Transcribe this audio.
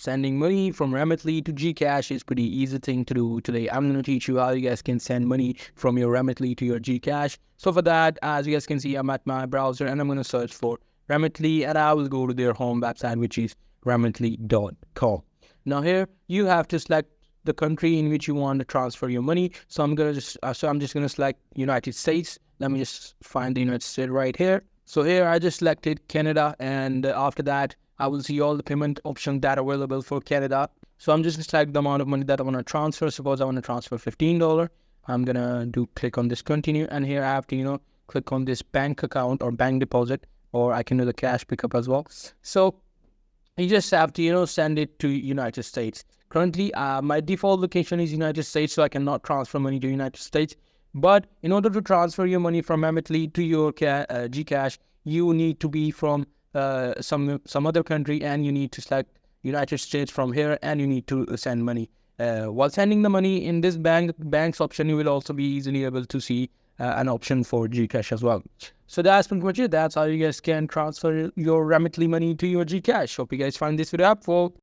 Sending money from Remitly to Gcash is pretty easy thing to do today. I'm going to teach you how you guys can send money from your Remitly to your Gcash. So for that, as you guys can see, I'm at my browser and I'm going to search for Remitly, and I will go to their home website, which is remitly.com. Now here you have to select the country in which you want to transfer your money. So I'm just going to select United States. Let me just find the United States right here. So here I just selected Canada, and after that I will see all the payment options that are available for Canada. So I'm just going to select the amount of money that I want to transfer. Suppose I want to transfer $15. I'm going to click on this continue, and here I have to, click on this bank account or bank deposit, or I can do the cash pickup as well. So you just have to, send it to United States. Currently, my default location is United States, so I cannot transfer money to United States. But in order to transfer your money from Remitly to your Gcash, you need to be from some other country, and you need to select United States from here, and you need to send money. While sending the money in this bank's option, you will also be easily able to see an option for Gcash as well. So that's pretty much it. That's how you guys can transfer your Remitly money to your Gcash. Hope you guys find this video helpful.